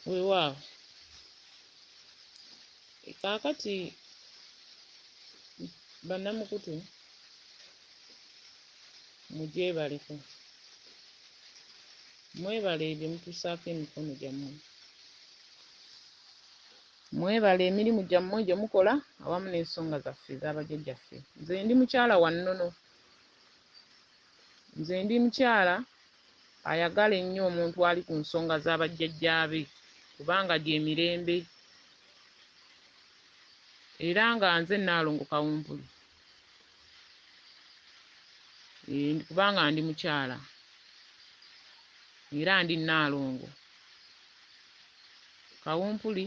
weewaawo. Kaakati bannamukutu mugyebaleko, mwebale ebyo mutuusaako emikono gyammwe, mwebale emirimu gyammwe gye mukola awamu n'ensonga zaffe ez'abajjajjaffe. Nze ndi mukyala wa nnono, nze ndi mukyala ayagala ennyo omuntu ali ku nsonga z'abajjajjaabe kubanga gy'emirembe, era nga nze Nalongo Kawumpuli kubanga ndi mukyala era ndi Nalongo Kawumpuli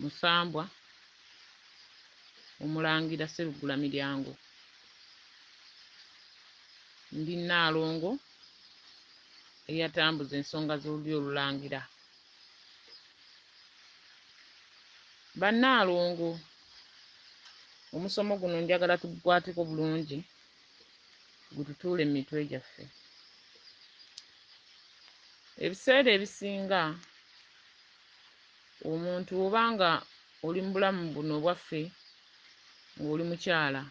Musambwa Omulangira Sseruggula Miryango. Ndi Nalongo eyatambuza ensonga z'olulyo olulangira. Bannalongo, omusomo guno njagala tugukwateko bulungi gututuule mu mitwe gyaffe. Ebiseera ebisinga omuntu obanga oli mu bulamu buno bwaffe ng'oli mukyala,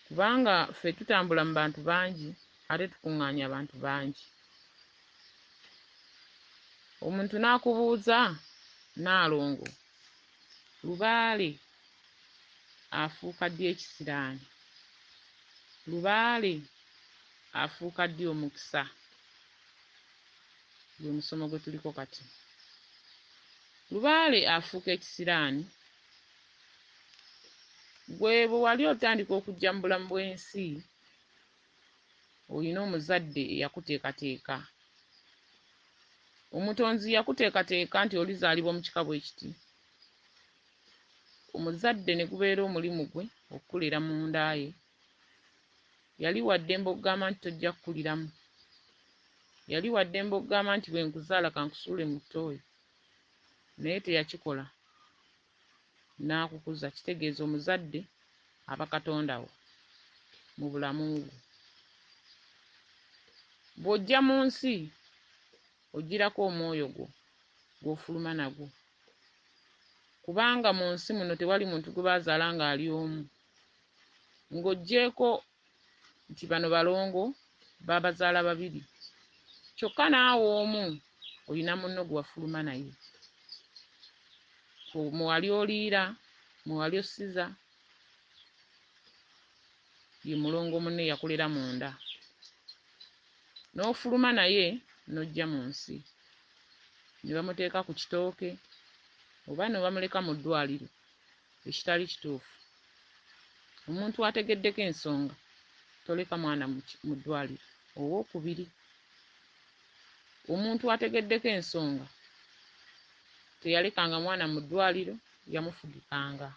kubanga ffe tutambula mu bantu bangi ate tukuŋŋaanya abantu bangi. Omuntu n'akubuuza, Nalongo, Lubaale afuuka ddi Ekisirani? Lubaale afuuka ddi Omukisa? Gwe musomo gwe tuliko kati. Lubaale afuuka Ekisirani gwe bwe wali otandika okujja mu bulamu bw'ensi olina omuzadde eyakuteekateeka. Omutonzi yakuteekateeka nti olizaalibwa mu kika bwe kiti. Omuzadde ne gubeera omulimu gwe okukulira mu nda ye. Yali waddembe okugamba nti tojja kukuliramu. Yali waddembe okugamba nti bwe nkuzaala kankusuule mu ttooyi. Naye teyakikola. N'akukuza. Kitegeeza omuzadde aba Katonda wo mu bulamu bwo. Bw'ojja mu nsi ogirako omwoyo gwo gw'ofuluma nagwo, kubanga mu nsi muno tewali muntu gwe baazaala ng'ali omu. Ng'oggyeko nti bano balongo baabazaala babiri, kyokka naawe omu olina munno gwe wafuluma naye. Mwe wali oliira, mwe wali osiza, ye mulongo munne yakulera munda. N'ofuluma naye n'ojja mu nsi. Ne bamuteeka ku kitooke oba ne bamuleka mu ddwaliro ekitali kituufu. Omuntu ategeddeko ensonga toleka mwana mu ddwaliro. Owookubiri, omuntu ategeddeko ensonga teyalekanga mwana mu ddwaliro, yamufugikanga.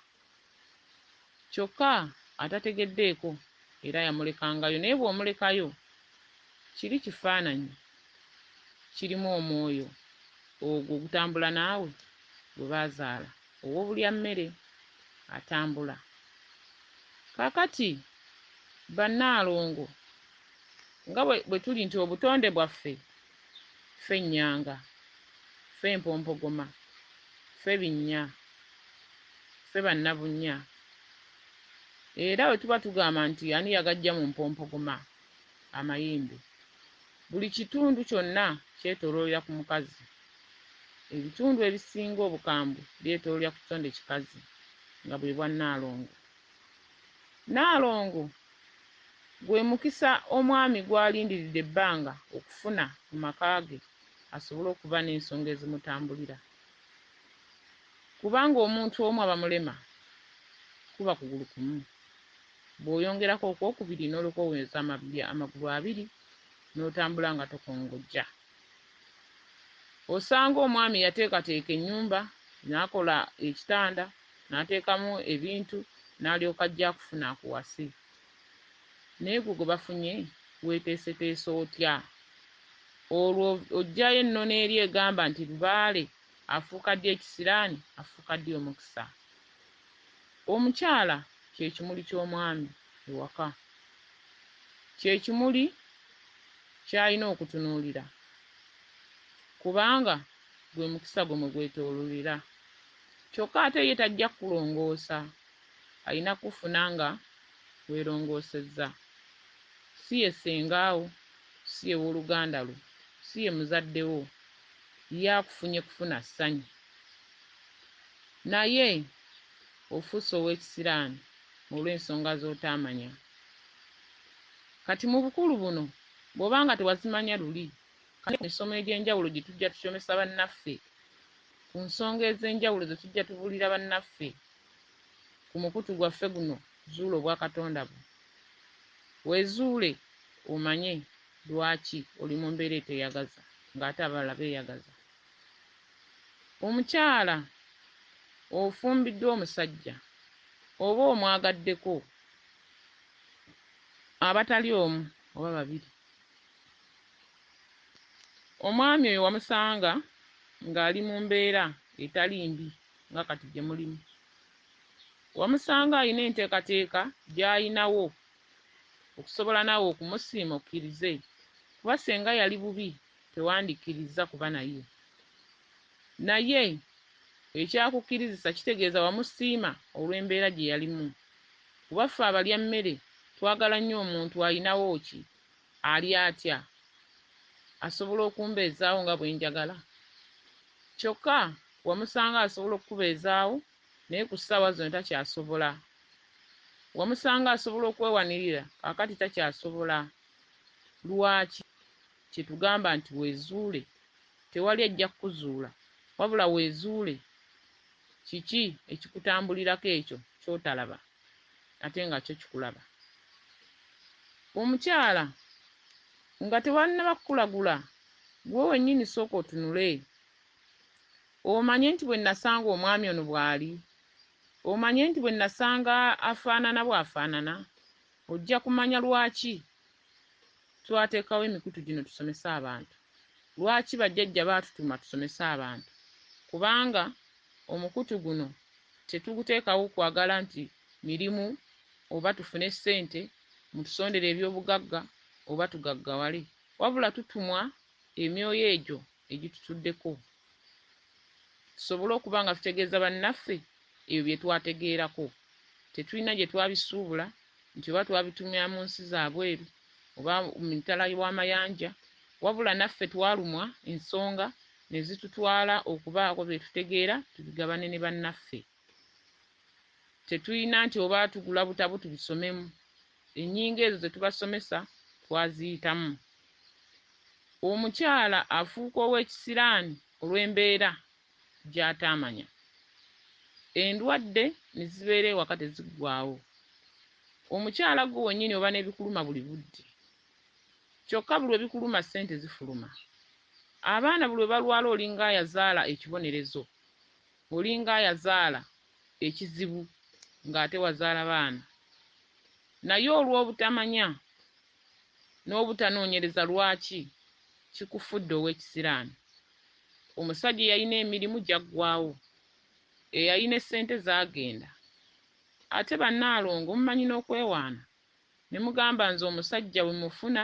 Kyokka atategeddeeko era yamulekangayo. Naye bw'omulekayo kiri kifaananyi, kirimu omwoyo ogwo ogutambula naawe gwe baazaala. Ow'obulya mmere atambula. Kaakati Bannalongo, nga bwe tuli nti obutonde bwaffe, ffe Nnyanga, ffe Empompogoma, ffe Binnya, ffe Bannabunnya. Era bwe tuba tugamba nti ani yagajja mu Mpompogoma amayembe, buli kitundu kyonna kyetooloolera ku mukazi. Ebitundu ebisinga obukambwe byetooloolera ku kitonde kikazi nga bwe bwa Nalongo. Nalongo gwe mukisa omwami gw'alindiridde ebbanga okufuna mu maka ge asobole okuba n'ensonga ezimutambulira. Kubanga omuntu omu aba mulema kuba kugulu kumu. Bw'oyongerako okwokubiri n'olyoka oweza amagulu abiri n'otambula nga tokongojja. Osanga omwami yateekateeka ennyumba, n'akola ekitanda, n'ateekamu ebintu, n'alyoka ajja akufuna akuwase. Naye gwe gwe bafunye weeteeseteese otya? Olwo oggyayo ennono eri egamba nti Lubaale afuuka ddi Ekisirani, afuuka ddi Omukisa. Omukyala kye kimuli ky'omwami ewaka, kye kimuli ky'alina okutunuulira, kubanga gwe mukisa gwe mwe gwetoololera. Kyokka ate ye tajja kulongoosa, alina kufuna nga weerongoosezza. Si ye ssengaawo, si ye w'oluganda lwo, si ye muzadde wo, ye akufunye kufuna ssanyu. Naye ofuuse ow'ekisiraani olw'ensonga z'otaamanya. Kati mu bukulu buno bw'oba nga tewazimanya luli, kati ku misomo egy'enjawulo gye tujja tusomesa bannaffe, ku nsonga ez'enjawulo ze tujja tubuulira bannaffe, ku mukutu gwaffe guno zuula obwa Katonda bwo. Weezuule omanye lwaki oli mu mbeera eteyagaza ng'ate abalala beeyagaza. Omukyala ofumbiddwa omusajja oba omwagaddeko abatali omu oba babiri. Omwami oyo wamusanga ng'ali mu mbeera etali mbi nga kati gye mulimu. Wamusanga alina enteekateeka gy'alinawo okusobola naawe okumusiima okkirize, kuba senga yali bubi tewandikkiriza kuba naye. Naye ekyakukkirizisa kitegeeza wamusiima olw'embeera gye yalimu. Kuba ffe abalya mmere twagala nnyo omuntu alinawo ki, ali atya, asobola okumbeezaawo nga bwe njagala. Kyokka wamusanga asobola okukubeezaawo naye ku ssaawa zino takyasobola. Wamusanga asobola okwewanirira kaakati takyasobola. Lwaki? Kye tugamba nti weezuule, tewali ajja kukuzuula, wabula weezuule kiki ekikutambulirako ekyo ky'otalaba ate nga kyo kikulaba. Omukyala nga tewannaba kukulagula, gwe wennyini sooka otunule omanye nti bwe nasanga omwami ono bw'ali, omanye nti bwe nasanga afaanana bw'afaanana, ojja kumanya lwaki twateekawo emikutu gino tusomese abantu, lwaki bajjajja baatutuma tusomese abantu. Kubanga omukutu guno tetuguteekawo kwagala nti mirimu oba tufune ssente mutusondere eby'obugagga oba tugaggawale, wabula tutumwa emyoyo egyo egitutuddeko tusobole okuba nga tutegeeza bannaffe ebyo bye twategeerako. Tetulina gye twabisuubula nti oba twabitumya mu nsi zaabweru oba mu mitala w'amayanja, wabula naffe twalumwa ensonga ne zitutwala okubaako bye tutegeera tubigabane ne bannaffe. Tetulina nti oba tugula butabo tubisomemu, ennyingo ezo ze tubasomesa twaziyitamu. Omukyala afuuka ow'ekisiraani olw'embeera gy'ataamanya. Endwadde ne zibeera ewaka teziggwaawo. Omukyala gwe wennyini oba n'ebikuluma buli budde, kyokka buli ebikuluma ssente zifuluma. Abaana buli balwala olinga ayazaala ekibonerezo, olinga ayazaala ekizibu ng'ate wazaala baana. Naye olw'obutamanya n'obutanoonyereza lwaki kikufudde ow'ekisiraani. Omusajja eyalina emirimu gyaggwaawo, eyalina essente zaagenda. Ate bannaalongo mumanyi n'okwewaana ne mugamba nze omusajja bwe mufuna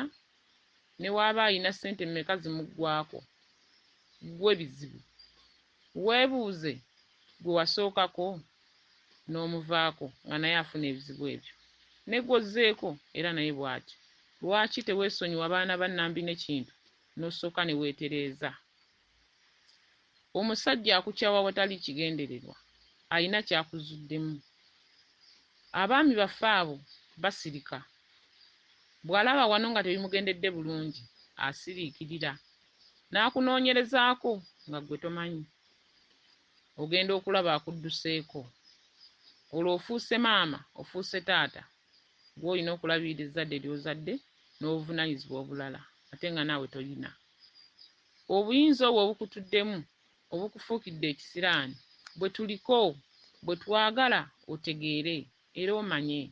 ne waaba alina ssente mmeka zimuggwaako, ggwe bizibu. Weebuuze gwe wasookako n'omuvaako nga naye afuna ebizibu ebyo. Ne gw'ozzeeko era naye bw'ati. Lwaki teweesonyiwa baana bannambi n'ekintu n'osooka ne weetereeza? Omusajja akukyawa watali kigendererwa alina kyakuzuddemu. Abaami baffe abo basirika. Bw'alaba wano nga tebimugendedde bulungi asiriikirira n'akunoonyerezaako nga ggwe tomanyi. Ogenda okulaba akudduseeko. Olwo ofuuse maama, ofuuse taata, gw'olina okulabirira ezzadde ly'ozadde n'obuvunaanyizibwa obulala ate nga naawe tolina. Obuyinza obwo obukutuddemu obukufuukidde ekisiraani bwe tuliko, bwe twagala otegeere era omanye.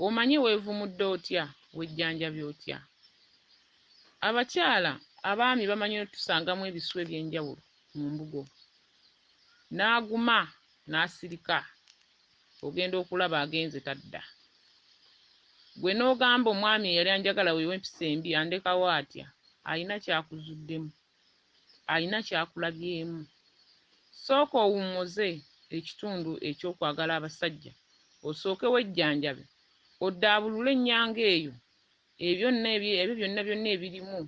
Omanye weevumudde otya, wejjanjabya otya. Abakyala abaami bamanyi otusangamu ebisu eby'enjawulo mu mbugo. N'aguma n'asirika, ogenda okulaba agenze tadda. Gwe n'ogamba omwami eyali anjagala weewe empisa embi andekawo atya, alina kyakuzuddemu. alina kyakulabyemu. Sooka owummuze ekitundu ekyokwagala abasajja, osooke wejjanjabe, oddaabulule ennyanga eyo, ebyo byonna ebirimu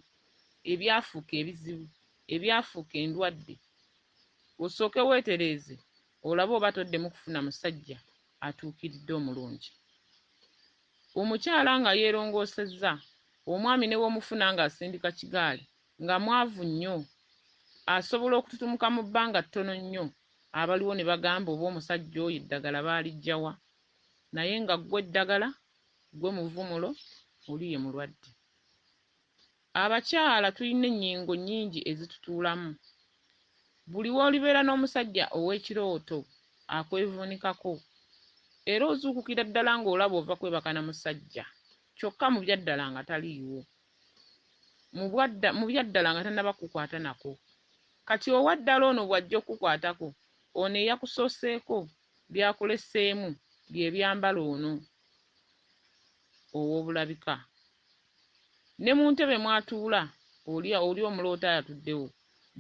ebyafuuka ebizibu, ebyafuuka endwadde, osooke weetereeze olabe oba toddemu kufuna musajja atuukiridde omulungi. Omukyala nga yeerongoosezza, omwami ne w'omufuna ng'asindika kigaali, nga mwavu nnyo, asobola okututumuka mu bbanga ttono nnyo, abaliwo ne bagamba oba omusajja oyo eddagala baaliggyawa, naye nga ggwe eddagala, ggwe muvumulo, oli ye mulwadde. Abakyala tulina ennyingo nnyingi ezitutuulamu. Buli w'olibeera n'omusajja ow'ekirooto akwevuunikako, era ozuukukira ddala ng'olaba ova kwebaka na musajja, kyokka mu byaddala nga taliiwo, mu byaddala nga tannaba kukwata nako. Kati owaddala ono bw'ajja okukwatako, ono eyakusooseeko byakuleseemu bye byambala ono ow'obulabika. Ne mu ntebe mwatuula oli omuloota ayatuddewo,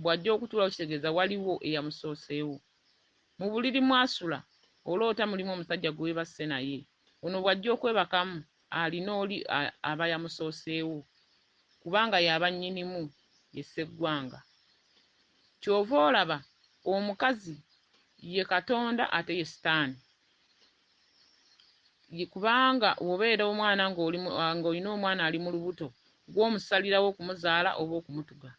bw'ajja okutuulawo kitegeeza waliwo eyamusooseewo. Mu buliri mwasula oloota mulimu omusajja gwe weebasse naye, ono bw'ajja okwebakamu alina oli aba yamusooseewo, kubanga y'aba nnyinimu ye sseggwanga. Ky'ova olaba omukazi ye Katonda ate ye Sitaani. Kubanga bw'obeera omwana ng'olina omwana ali mu lubuto, gw'omusalirawo okumuzaala oba okumutuga.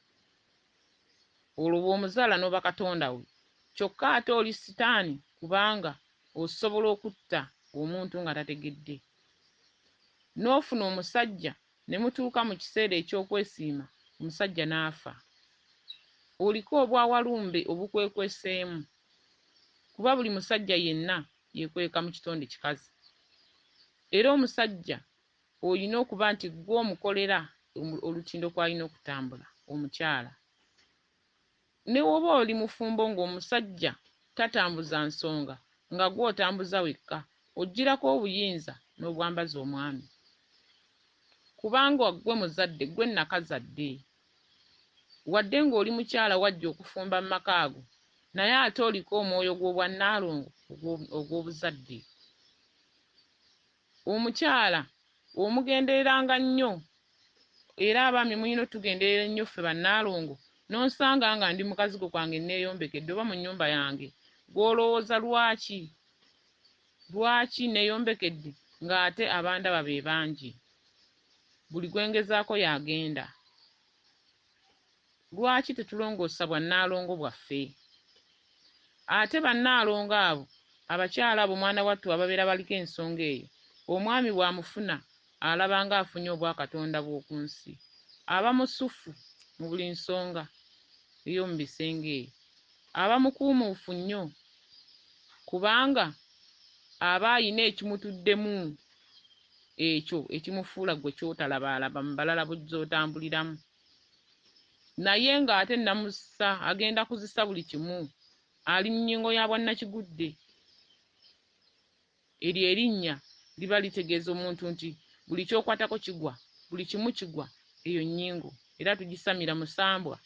Olwo bw'omuzaala n'oba Katonda we. Kyokka ate oli Sitaani kubanga osobola okutta omuntu nga tategedde. N'ofuna omusajja ne mutuuka mu kiseera eky'okwesiima, omusajja n'afa. Oliko obwawalumbe obukwekweseemu, kuba buli musajja yenna yeekweka mu kitonde kikazi. Era omusajja olina okuba nti gwe omukolera olutindo kw'alina okutambula, omukyala. Ne woba oli mufumbo ng'omusajja tatambuza nsonga, nga gwe otambuza wekka, ogirako obuyinza n'obwambaza omwami. Kubanga gwe muzadde, gwe nakazadde. Wadde ng'oli mukyala wajja okufumba mu maka ago, naye ate oliko omwoyo gw'obwannaalongo ogw'obuzadde. Omukyala omugendereranga nnyo, era abaami mulina otugenderera ennyo ffe bannaalongo, n'onsanga nga ndi mukazi gwe kwange neeyombekedde oba mu nnyumba yange, gw'olowooza lwaki neeyombekedde ng'ate abandaba be bangi, buli gwengezaako y'agenda. Lwaki tetulongoosa bwannaalongo bwaffe? Ate bannaalongo abo, abakyala abo mwana wattu ababeera baliko ensonga eyo, omwami bw'amufuna alaba ng'afunye obwakatonda bw'oku nsi. Aba musufu mu buli nsonga ey'omu bisenge eyo. Aba mukuumuufu nnyo kubanga aba ayina ekimutuddemu ekyo ekimufuula gwe ky'otalabaalaba mu balala z'otambuliramu. Naye ng'ate namussa agenda kuzisa buli kimu, ali mu nnyingo ya bwannakigudde. Eryo erinnya liba litegeeza omuntu nti buli ky'okwatako kigwa, buli kimu kigwa, eyo nnyingo, era tugisamira musambwa.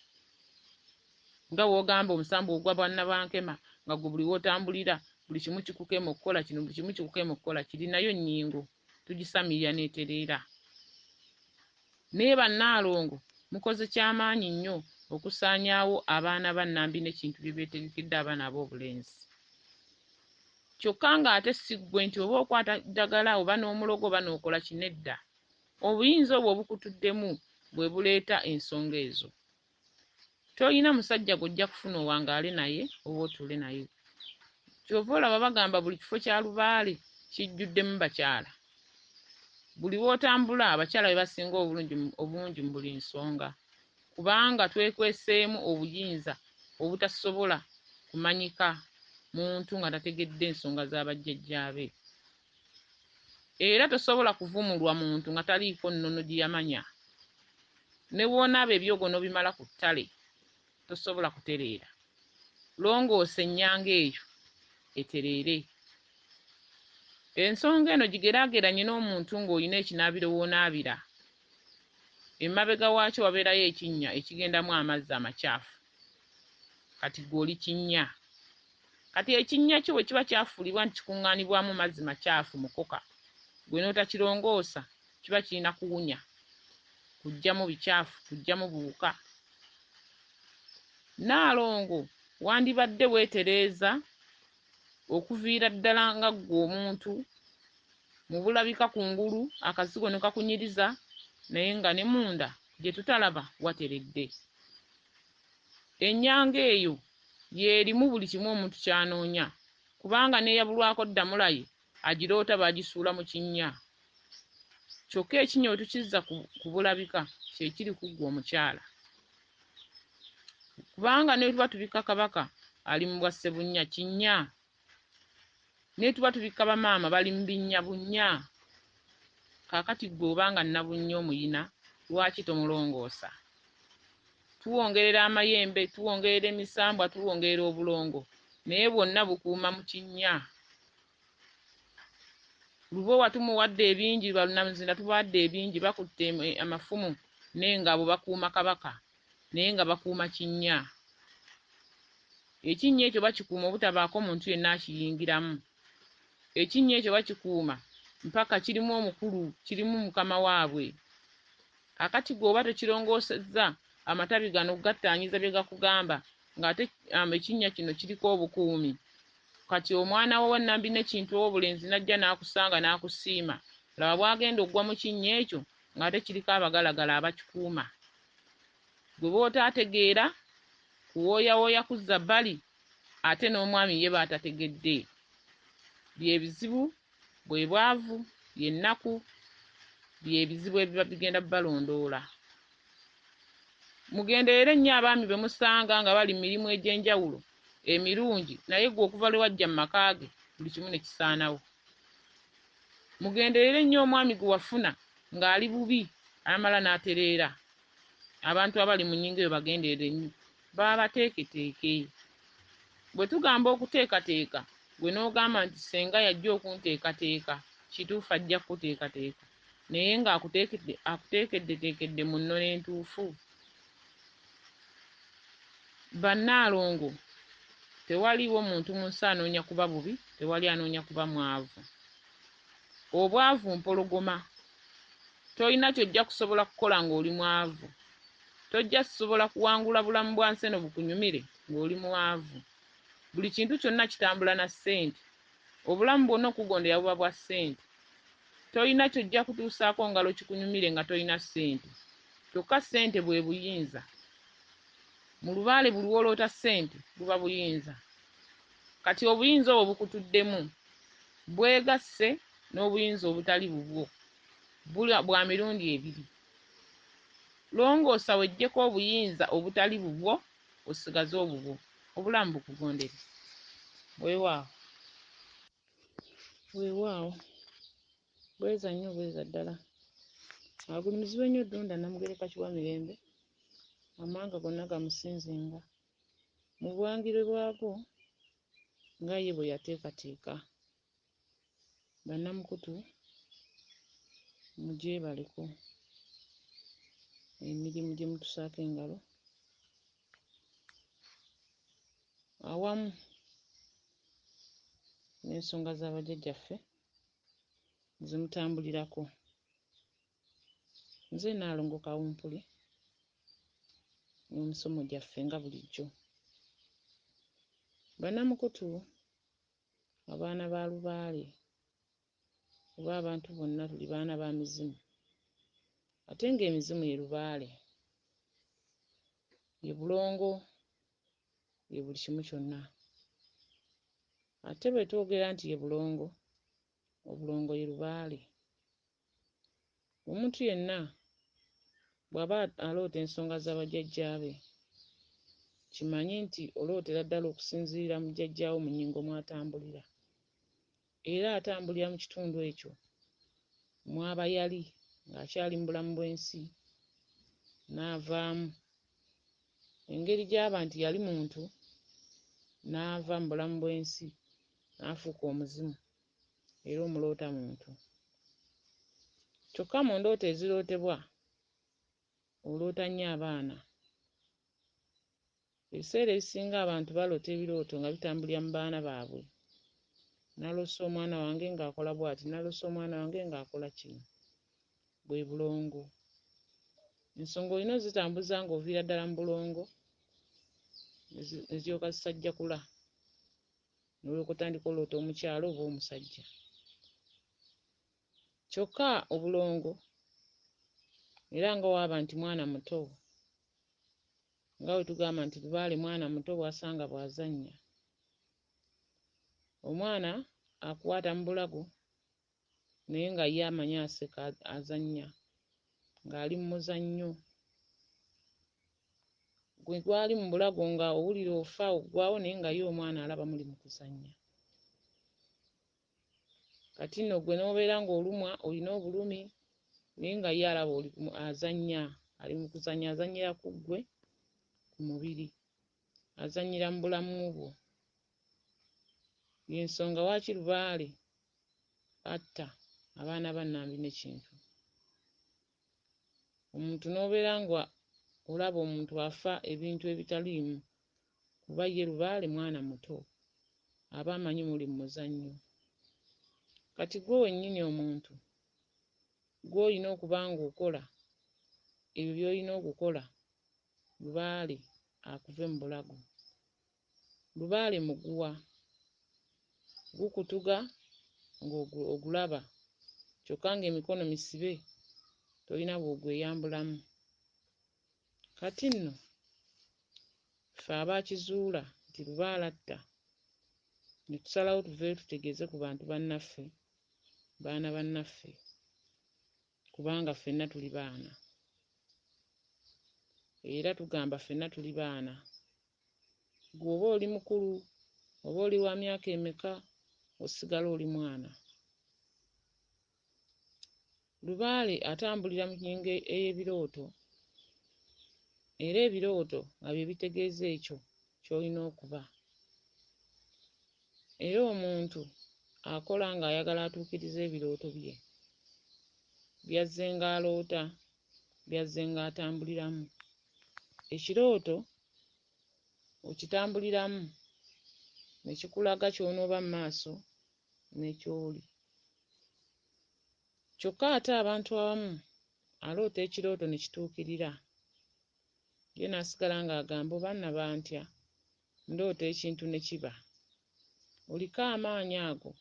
Nga bw'ogamba omusambwa ogwa bwannabankema, nga gwe buli w'otambulira buli kimu kikukema okukola kino, buli kimu kikukema okukola kiri, nayo nnyingo tugisamirira n'etereera. Naye bannaalongo mukoze ky'amaanyi nnyo okusaanyaawo abaana ba Nnambi n'ekintu bye beetegekedde abaana ab'obulenzi. Kyokka ng'ate si ggwe nti oba okwata ddagala oba n'omulogo oba n'okola kinedda. Obuyinza obwo obukutuddemu bwe buleeta ensonga ezo. Toyina musajja gw'ojja kufuna owangaale naye oba otuule naye. Kyova olaba bagamba buli kifo kya Lubaale kijjuddemu bakyala. Buli w'otambula abakyala be basinga obulungi mu buli nsonga, kubanga twekweseemu obuyinza obutasobola kumanyika muntu nga tategedde ensonga z'abajjajjaabe. Era tosobola kuvumulwa muntu nga taliiko nnono gye yamanya. Ne bw'onaaba ebyogo n'obimala ku ttale, tosobola kutereera. Longoosa ennyanga eyo etereere. Ensonga eno gigeraageranye n'omuntu ng'olina ekinaabiro w'onaabira. Emabega waakyo wabeerayo ekinnya ekigendamu amazzi amakyafu. kati gw'oli kinnya. Kati ekinnya kyo bwe kiba kyafuulibwa nti kikuŋŋaanibwamu mazzi makyafu mukoka, gwe n'otakirongoosa kiba kirina kuwunya, kuggyamu bikyafu, kuggyamu buwuka. Nalongo wandibadde weetereeza okuviira ddala nga ggwe omuntu mu bulabika kungulu akazigo ne kakunyiriza, naye nga ne munda gye tutalaba wateredde. Ennyanga eyo y'erimu buli kimu omuntu ky'anoonya, kubanga n'eyabulwako ddamulaye agiroota baagisuula mu kinnya. Kyokka ekinnya bwe tukizza ku bulabika kye kiri ku ggwe omukyala, kubanga ne tuba tubikka kabaka ali mu bwa ssebunnya kinnya, ne tuba tubikka bamaama bali mu binnya bunnya. Kaakati ggwe obanga nnabunnya omuyina, lwaki tomulongoosa? Tuwongerera amayembe, tuwongerera emisambwa, tuwongerera obulongo, naye bwonna bukuuma mu kinnya. Lubowa tumuwadde ebingi, bannamuzinda tubawadde ebingi, bakutte amafumu n'engabo bakuuma kabaka, naye nga bakuuma kinnya. Ekinnya ekyo bakikuuma obutabaako muntu yenna akiyingiramu. Ekinnya ekyo bakikuuma mpaka kirimu omukulu, kirimu mukama waabwe. Akati gw'oba tokirongoosezza, amatabi gano gattaanyiza bye gakugamba, ng'ate ekinnya kino kiriko obukuumi. Kati omwana wo wannambi n'ekintu ow'obulenzi n'ajja n'akusanga n'akusiima, laba bw'agenda oggwa mu kinnya ekyo ng'ate kiriko abagalagala abakikuuma. Gwe b'otaategeera kuwooyawooya kuzza bbali, ate n'omwami ye baatategedde. Bye bizibu, bwe bwavu, y'ennaku, bye bizibu ebiba bigenda balondoola. Mugenderere nnyo abaami be musanga nga bali mu mirimu egy'enjawulo emirungi, naye gwe okuva lwe wajja mu maka ge buli kimu ne kisaanawo. Mugenderere nnyo omwami gwe wafuna ng'ali bubi, amala n'atereera. Abantu abali mu nnyingo eyo bagenderere nnyo, baba bateeketeeke. Bwe tugamba okuteekateeka, gwe n'ogamba nti senga yajja okunteekateeka, kituufu ajja kukuteekateeka, naye ng'akuteekeddeteekedde mu nnono entuufu. Bannaalongo, tewaliiwo muntu mu nsi anoonya kuba bubi, tewali anoonya kuba mwavu. Obwavu mpologoma, tolina kyojja kusobola kukola ng'oli mwavu. Tojja kusobola kuwangula bulamu bwa nsi eno bukunyumire ng'oli mwavu. Buli kintu kyonna kitambula na ssente, obulamu bwonna okugondera buba bwa ssente. Tolina kyojja kutuusaako ngalo kikunyumire nga tolina ssente, kyokka ssente bwe buyinza. Mu Lubaale buli woloota ssente buba buyinza. Kati obuyinza obwo bukutuddemu bwegasse n'obuyinza obutali bubwo, bwa mirundi ebiri. Longoosa weggyeko obuyinza obutali bubwo, osigaze obubwo, obulamu bukugondere. Weewaawo, weewaawo, bweza nnyo, bweza ddala. Aguli muzibe nnyo Ddunda Namugereka Kiwa Mirembe, amawanga gonna gamusinzenga mu buwangire bwabwo nga ye bwe yateekateeka. Bannamukutu mugyebaleko emirimu gye mutusaako engalo, awamu n'ensonga z'abajjajjaffe zimutambulirako. Nze Nalongo Kawumpuli n'emisomo gyaffe nga bulijjo. Bannamukutu, abaana ba Lubaale, oba abantu bonna tuli baana ba mizimu, ate ng'emizimu ye Lubaale, ye bulongo, ye buli kimu kyonna. Ate bwe twogera nti ye bulongo, obulongo ye Lubaale. Omuntu yenna bw'aba aloota ensonga z'abajjajjaabe, kimanye nti olootera ddala okusinziira mu jjajjaawo mu nnyingo mw'atambulira, era atambulira mu kitundu ekyo mw'aba yali ng'akyali mu bulamu bw'ensi, n'avaamu. Engeri gy'aba nti yali muntu, n'ava mu bulamu bw'ensi n'afuuka omuzimu, era omuloota muntu. Kyokka mu ndoota ezirootebwa, oloota nnyo abaana, Ebiseera ebisinga abantu baloota ebirooto nga bitambulira mu baana baabwe. Naloose omwana wange ng'akola bw'ati, naloose omwana wange ng'akola kino. Bwe bulongo. Ensonga olina ozitambuza ng'oviira ddala mu bulongo, ne ziryoka zisajjakula. N'olyoka otandika oloota omukyalo oba omusajja. Kyokka obulongo era nga waaba nti mwana muto, nga bwe tugamba nti Lubaale mwana muto bw'asanga bw'azannya. Omwana akwata mu bulago naye nga ye amanyi aseka azannya, ng'ali mu muzannyo. Gwe gwali mu bulago nga owulira ofa oggwawo naye nga ye omwana alaba muli mu kuzannya. Kati nno gwe n'obeera ng'olumwa olina obulumi naye nga ye alaba oli azannya, ali mu kuzannya, azannyira ku ggwe ku mubiri, azannyira mu bulamu bwo. Y'ensonga lwaki Lubaale atta abaana ba Nnambi ne Kintu. Omuntu n'obeera nga olaba omuntu afa ebintu ebitaliimu, kuba ye Lubaale mwana muto, aba amanyi muli mu muzannyo. Kati gwe wennyini omuntu gw'olina okuba ng'okola ebyo by'olina okukola, Lubaale akuve mu bulago. Lubaale muguwa, gukutuga ng'ogulaba, kyokka ng'emikono misibe, tolina bw'ogweyambulamu. Kati nno ffe abaakizuula nti Lubaale atta, ne tusalawo tuveeyo tutegeeze ku bantu bannaffe, baana bannaffe, kubanga ffenna tuli baana. Era tugamba ffenna tuli baana. Gwe oba oli mukulu, oba oli wa myaka emeka, osigala oli mwana. Lubaale atambulira mu nnyingo ey'ebirooto, era ebirooto nga bye bitegeeza ekyo ky'olina okuba. Era omuntu akola ng'ayagala atuukirize ebirooto bye, byazze ng'aloota, byazze ng'atambuliramu. Ekirooto okitambuliramu ne kikulaga ky'onooba mu maaso n'eky'oli. Kyokka ate abantu abamu aloota ekirooto ne kituukirira, ye n'asigala ng'agamba oba nnaba ntya, ndoota ekintu ne kiba. Oliko amaanyi ago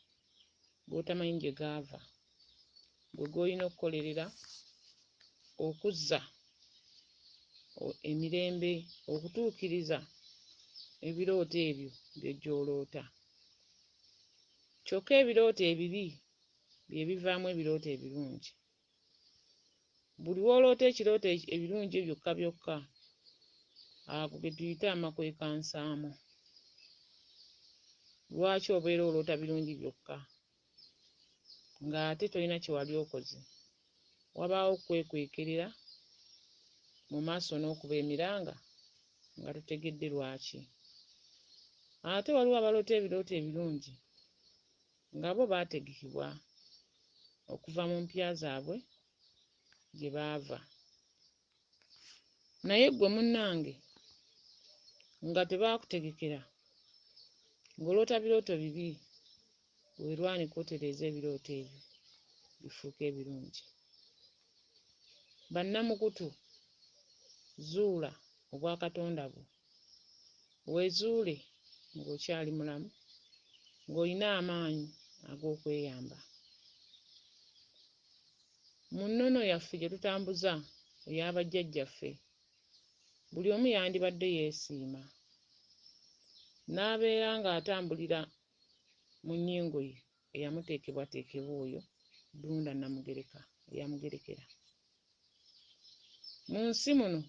g'otamanyi gye gaava, gwe g'olina okukolerera okuzza emirembe, okutuukiriza ebirooto ebyo bye gy'oloota. Kyokka ebirooto ebibi bye bivaamu ebirooto ebirungi. Buli w'oloota ekirooto ebirungi byokka byokka, ago ge tuyita amakwekansaamu. Lwaki obeera oloota birungi byokka ng'ate tolina kye wali okoze? Wabaawo okwekwekerera mu maaso n'okuba emiranga nga totegedde lwaki. Ate waliwo abaloota ebirooto ebirungi nga bo baategekebwa okuva mu mpya zaabwe gye baava. Naye ggwe munnange nga tebaakutegekera, ng'oloota birooto bibi, weerwanike otereeze ebirooto ebyo bifuuke ebirungi. Bannamukutu, zuula obwa Katonda bwo, weezuule ng'okyali mulamu, ng'olina amaanyi ag'okweyamba. Mu nnono yaffe gye tutambuza ey'abajjajjaffe, buli omu yandibadde yeesiima, n'abeera ng'atambulira mu nnyingo ye eyamuteekebwateekebwa oyo Ddunda Namugereka eyamugerekera. Mu nsi muno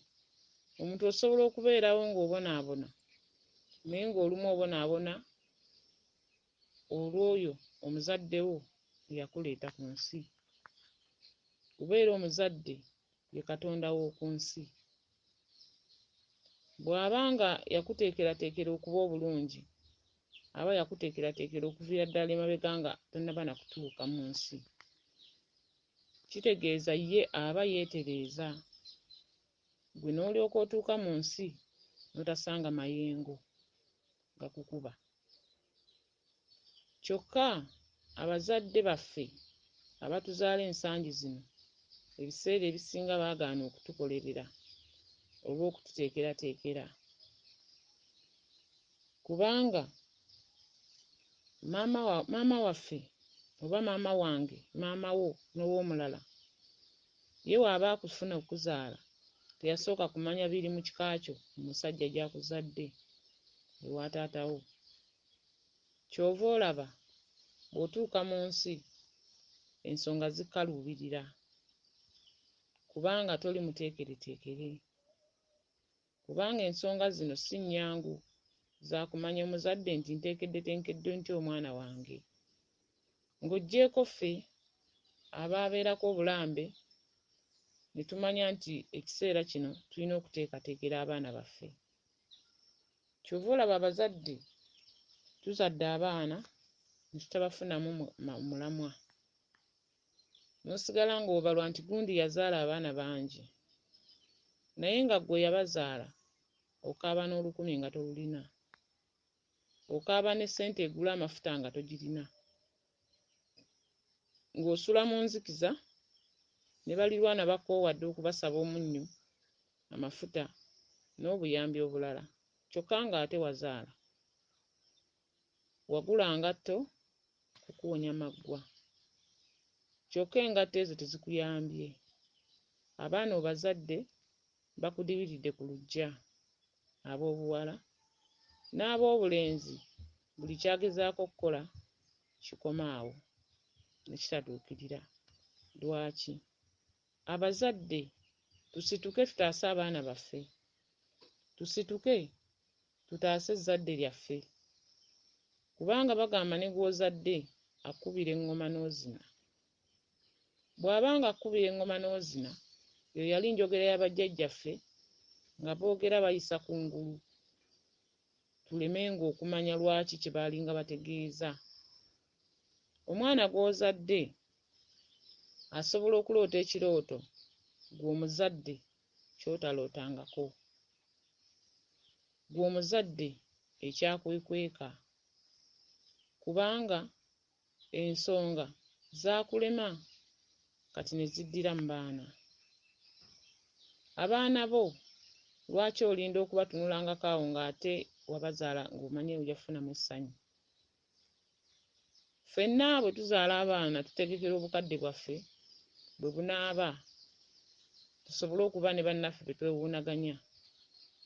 omuntu osobola okubeerawo ng'obonaabona, naye ng'olumu obonaabona olw'oyo omuzadde wo eyakuleeta ku nsi. Kubeera omuzadde ye Katonda w'oku nsi. Bw'aba nga yakuteekerateekera okuba obulungi, aba yakuteekerateekera okuviira ddala emabega nga tonnaba na kutuuka mu nsi. Kitegeeza ye aba yeetereeza. Gwe n'olyoka otuuka mu nsi notasanga mayengo gakukuba. Kyokka abazadde baffe abatuzaala ensangi zino ebiseera ebisinga baagaana okutukolerera oba okututeekerateekera, kubanga maama waffe oba maama wange, maama wo n'ow'omulala, ye waaba akufuna okuzaala teyasooka kumanya biri mu kikakyo omusajja gy'akuzadde ewa taatawo. Kyova olaba bw'otuuka mu nsi ensonga zikkaluubirira kubanga toli muteekereteekere, kubanga ensonga zino si nnyangu za kumanya omuzadde nti nteekedde ntya omwana wange. Ng'oggyeko ffe abaabeerako obulambe ne tumanya nti ekiseera kino tulina okuteekateekera abaana baffe. Kyova olaba abazadde tuzadde abaana ne tutabafunamu mulamwa, n'osigala ng'obalwa nti gundi yazaala abaana bangi, naye nga ggwe yabazaala okaaba n'olukumi nga tolulina, okaaba ne ssente egula amafuta nga togirina, ng'osula mu nzikiza ne balirwana bakoowadde okubasaba omunnyo, amafuta n'obuyambi obulala, kyokka ng'ate wazaala. Wagula ngatto kukuwonya maggwa, kyokka engatto ezo tezikuyambye. Abaana obazadde bakudibiridde ku luggya, ab'obuwala n'ab'obulenzi, buli kyagezaako okukola kikoma awo ne kitatuukirira. Lwaki? Abazadde tusituke tutaase abaana baffe, tusituke tutaase ezzadde lyaffe, kubanga bagamba ne gw'ozadde akkubira eŋŋoma n'ozina. Bw'abanga akkubira eŋŋoma n'ozina, eyo yali njogera ya bajjajjaffe nga boogera bayisa kungulu, tulemenga okumanya lwaki kye baalinga bategeeza. Omwana gw'ozadde asobola okuloota ekirooto gw'omuzadde ky'otalootangako, gw'omuzadde ekyakwekweka, kubanga ensonga zaakulema kati ne ziddira mu baana. Abaana bo lwaki olinda okubatunulangako awo ng'ate wabazaala ng'omanye ojafunamu essanyu? Ffenna bwe tuzaala abaana tutegekera obukadde bwaffe bwe bunaaba, tusobole okuba ne bannaffe be twewuunaganya.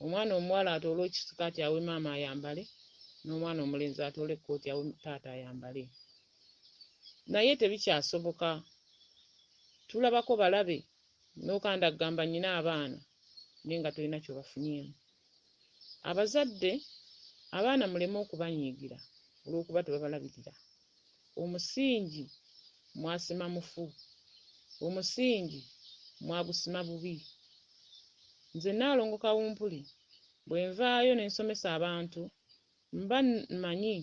Omwana omuwala atoole ekisikaati awe maama ayambale, n'omwana omulenzi atoole ekkooti awe taata ayambale. Naye tebikyasoboka. Tulabako balabe n'okanda kugamba nnyina abaana naye nga tolina ky'obafunyeemu. Abazadde, abaana muleme okubanyiigira olw'okuba tebabalabirira. Omusingi mwasima mufu, omusingi mwagusima bubi. Nze Nalongo Kawumpuli bwe nvaayo ne nsomesa abantu, mba mmanyi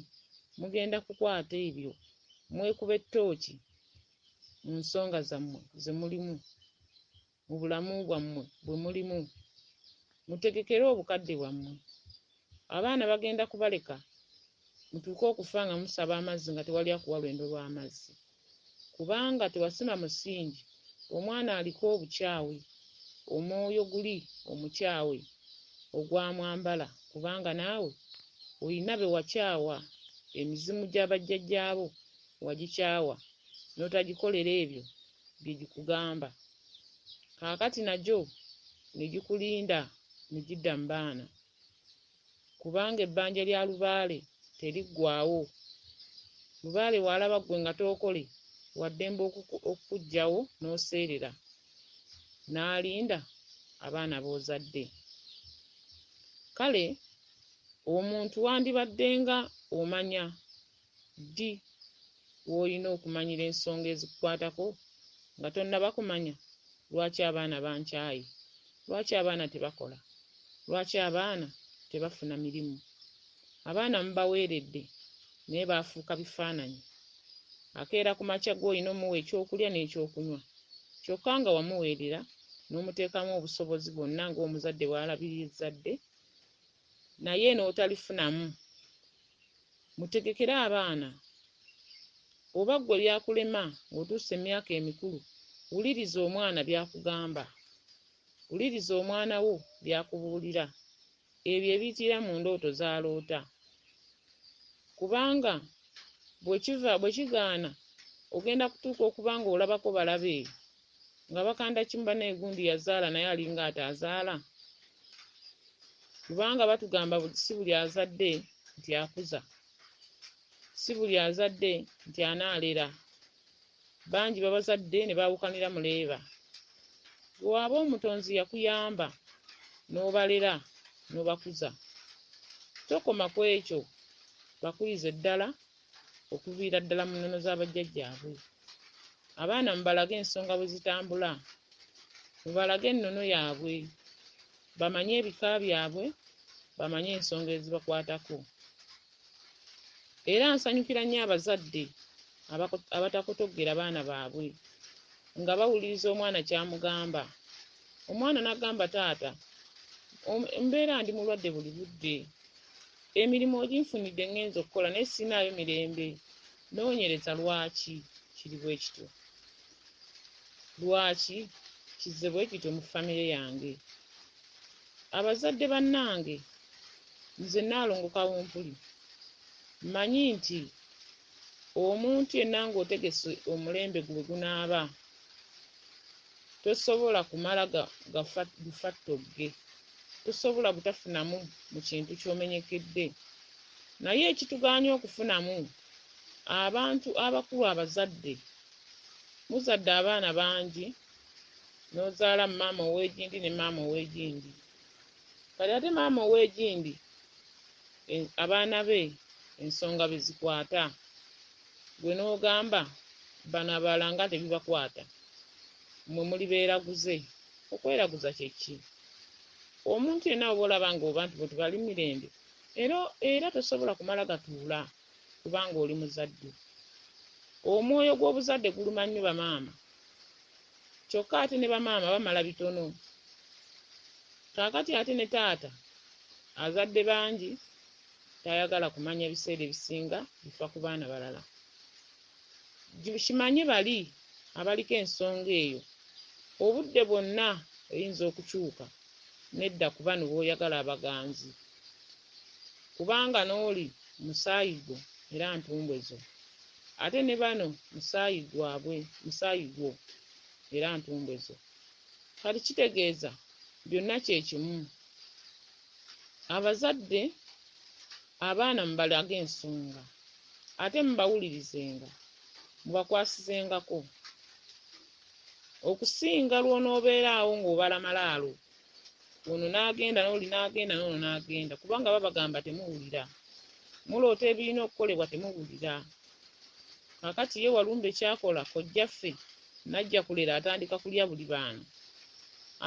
mugenda kukwata ebyo mwekuba ettooki mu nsonga zammwe ze mulimu, mu bulamu bwammwe bwe mulimu, mutegekere obukadde bwammwe. Abaana bagenda kubaleka mutuuke okufa nga musaba amazzi nga tewali akuwa lwendo lw'amazzi, kubanga tewasima musingi. Omwana aliko obukyawe, omwoyo guli omukyawe ogwamwambala, kubanga naawe olina be wakyawa, emizimu gya bajjajjaabo wagikyawa n'otagikolera ebyo bye gikugamba. Kaakati nagyo ne gikulinda ne gidda mu baana, kubanga ebbanja lya Lubaale teriggwaawo. Lubaale w'alaba ggwe nga tookole waddembe okuggyawo n'oseerera, n'alinda abaana b'ozadde. Kale omuntu wandibaddenga omanya ddi w'olina okumanyira ensonga ezikukwatako nga tonnaba kumanya. Lwaki abaana bankyaye? Lwaki abaana tebakola? Lwaki abaana tebafuna mirimu? Abaana mubaweeredde naye baafuuka bifaananyi. Akeera ku makya gw'olina omuwa ekyokulya n'ekyokunywa, kyokka nga wamuweerera n'omuteekamu obusobozi bwonna ng'omuzadde bw'alabirira ezzadde, naye n'otalifunamu. Mutegekere abaana. Oba ggwe byakulema ng'otuusa emyaka emikulu, wuliriza omwana byakugamba. Wuliriza omwana wo byakubuulira. Ebyo ebiyitira mu ndooto z'aloota. Kubanga bwe kigaana ogenda kutuuka okuba ng'olabako balabe nga bakanda kimba n'egundi yazaala naye alinga ataazaala. Kubanga batugamba si buli azadde nti akuza, si buli azadde nti anaalera. Bangi babazadde ne baawukanira muleeba. Bw'aba omutonzi yakuyamba n'obalera n'obakuza, tokoma ku ekyo, bakulize ddala okuviira ddala mu nnono z'abajjajjaabwe. Abaana mubalage ensonga bwe zitambula, mubalage ennono yaabwe, bamanye ebika byabwe, bamanye ensonga ezibakwatako. Era nsanyukira nnyo abazadde abatakotoggera baana baabwe nga bawuliriza omwana kyamugamba. Omwana n'agamba taata, mbeera ndi mulwadde buli budde, emirimu oginfunidde ngenza okukola naye sinaayo mirembe, noonyereza lwaki kiri bwe kityo, lwaki kizze bwe kityo mu famire yange. Abazadde bannange, nze Nalongo Kawumpuli, mmanyi nti omuntu yenna ng'otegese omulembe gwe gunaaba, tosobola kumala gufattogge, tosobola butafunamu mu kintu ky'omenyekedde. Naye ekitugaanya okufunamu, abantu abakulu abazadde, muzadde abaana bangi, n'ozaala maama ow'egindi ne maama ow'egindi. Kale ate maama ow'egindi abaana be ensonga be zikwata, gwe n'ogamba bano abalala nga tebibakwata, mmwe muli beeraguze. Okweraguza kye ki? Omuntu yenna oba olaba ng'oba nti bwe tubali mirembe, era tosobola kumala gatuula kubanga oli muzadde. Omwoyo gw'obuzadde guluma nnyo bamaama, kyokka ate ne bamaama bamala bitono. Kaakati ate ne taata azadde bangi, tayagala kumanya ebiseera ebisinga bifa ku baana balala. Kimanye bali abaliko ensonga eyo, obudde bwonna eyinza okukyuka, nedda ku bano b'oyagala abaganzi, kubanga n'oli musaayi gwo era ntumbwe zo, ate ne bano musaayi gwo era ntumbwe zo. Kati kitegeeza byonna kye kimu. Abazadde abaana mubalage ensonga, ate mubawulirizenga, mubakwasizengako, okusinga lw'onoobeeraawo ng'obala malaalo, ono n'agenda n'oli n'agenda n'ono n'agenda, kubanga babagamba temuwulira, muloota ebirina okukolebwa temuwulira. Kakati ye Walumbe kyakola kojjaffe n'ajja kulera atandika kulya buli baana.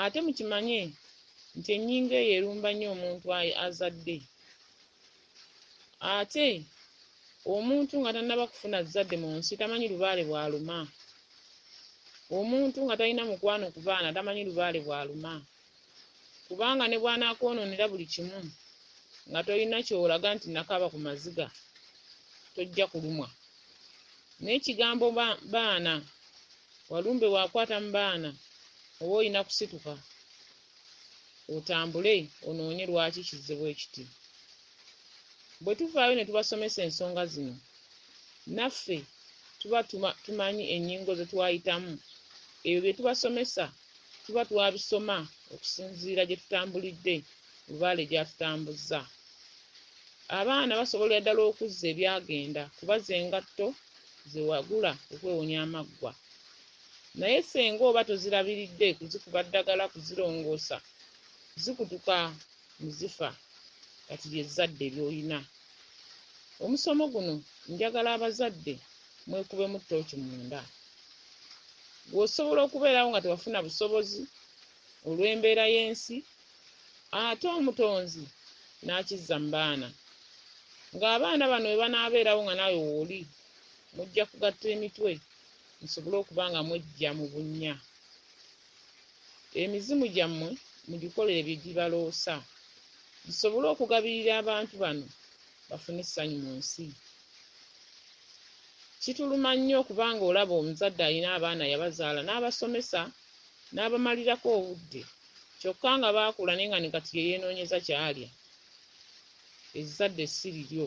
Ate mukimanye nti ennyingo eyo erumba nnyo omuntu azadde. Ate omuntu nga tannaba kufuna zzadde mu nsi tamanyi lubaale bw'aluma. Omuntu nga talina mukwano ku baana tamanyi lubaale bw'aluma. Kubanga ne bw'anaakoononera buli kimu nga tolina ky'olaga nti nakaaba ku maziga, tojja kulumwa. N'ekigambo baana, Walumbe waakwata mu baana, oba olina kusituka otambule onoonye lwaki kizze bwe kiti. Bwe tuvaayo ne tubasomesa ensonga zino, naffe tuba tumanyi ennyingo ze twayitamu. Ebyo bye tubasomesa tuba twabisoma okusinziira gye tutambulidde, Lubaale gy'atutambuzza. Abaana basobolera ddala okuzza ebyagenda kubazza engatto ze wagula okwewonya amaggwa. Naye senga oba tozirabiridde kuzikuba ddagala kuzirongoosa, zikutuka muzifa, kati ly'ezzadde ly'olina. Omusomo guno njagala abazadde mwekubemu ttooki munda. Bw'osobola okubeerawo nga tewafuna busobozi olw'embeera y'ensi, ate omutonzi n'akizza mu baana. Ng'abaana bano bwe banaabeerawo nga naawe wooli, mujja kugatta emitwe musobole okuba nga mwejja mu bunnya. Emizimu gyammwe mugikolere bye gibaloosa. zisobole okugabirira abantu bano bafune essanyu mu nsi. Kituluma nnyo okubanga olaba omuzadde alina abaana yabazaala n'abasomesa n'abamalirako obudde, kyokka nga baakula naye nga ne kati ye yeenoonyeza kyalya. Ezzadde si liryo,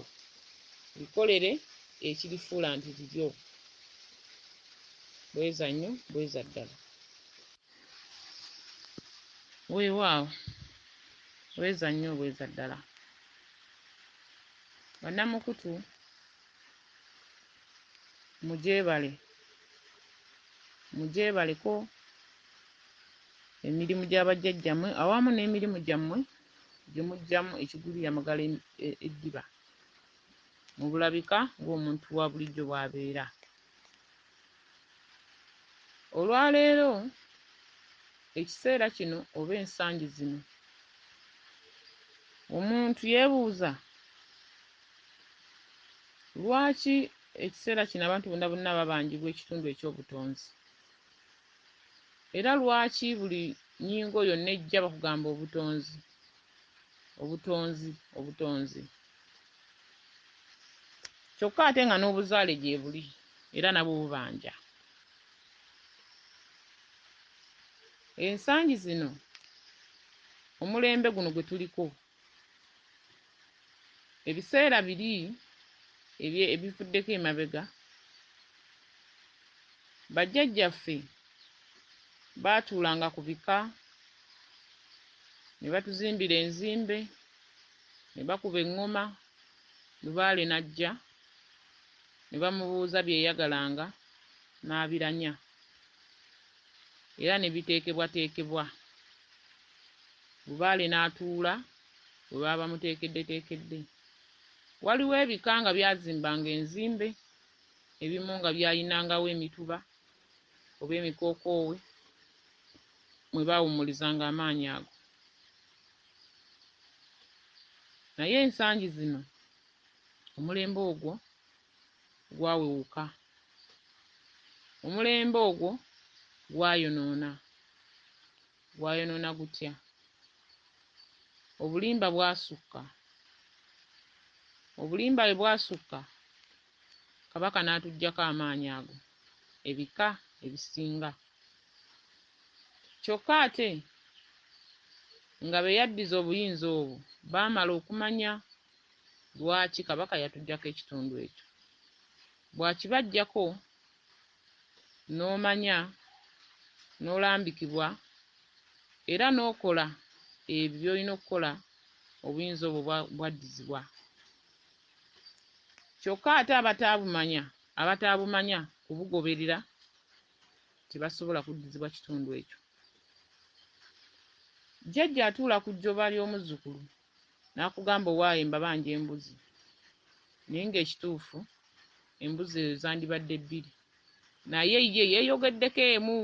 likolere ekirifuula nti liryo. Bweza nnyo, bweza ddala. Weewaawo, bweza nnyo, bweza ddala. Bannamukutu mugyebale, mugyebaleko emirimu gy'abajjajjammwe awamu n'emirimu gyammwe gye muggyamu ekigulira amagala eddiba mu bulabika ng'omuntu wa bulijjo bw'abeera. Olwaleero ekiseera kino oba ensangi zino omuntu yeebuuza lwaki ekiseera kino abantu bonna bonna babanjibwa ekitundu eky'obutonzi, era lwaki buli nnyingo yonna ejja bakugamba obutonzi, obutonzi, obutonzi. Kyokka ate nga n'obuzaale gye buli era nabwo bubanja. Ensangi zino omulembe guno gwe tuliko, ebiseera biri ebivuddeko emabega, bajjajjaffe baatuulanga ku bika ne batuzimbira enzimbe, ne bakuba eŋŋoma, Lubaale n'ajja ne bamubuuza byeyagalanga n'abiranya, era ne biteekebwateekebwa. Lubaale n'atuula bwe baba bamuteekeddeteekedde. Waliwo ebika nga byazimbanga enzimbe, ebimu nga byayinangawo emituba oba emikookoowe mwe baawummulizanga amaanyi ago. Naye ensangi zino omulembe ogwo gwawewuka, omulembe ogwo gwayonoona. Gwayonoona gutya? Obulimba bwasukka. Obulimba bwe bwasukka, Kabaka n'atuggyako amaanyi ago, ebika ebisinga. Kyokka ate nga be yaddiza obuyinza obwo baamala okumanya lwaki Kabaka yatuggyako ekitundu ekyo. Bw'akibaggyako n'omanya n'olambikibwa era n'okola ebyo by'olina okukola, obuyinza obwo bwaddizibwa. Kyokka ate abataabumanya kubugoberera tebasobola kuddizibwa kitundu ekyo. Jjajja atuula ku jjoba ly'omuzzukulu n'akugamba owaayo embabanja embuzi, naye ng'ekituufu embuzi ezo zandibadde 2, naye ye yeeyogeddeko emu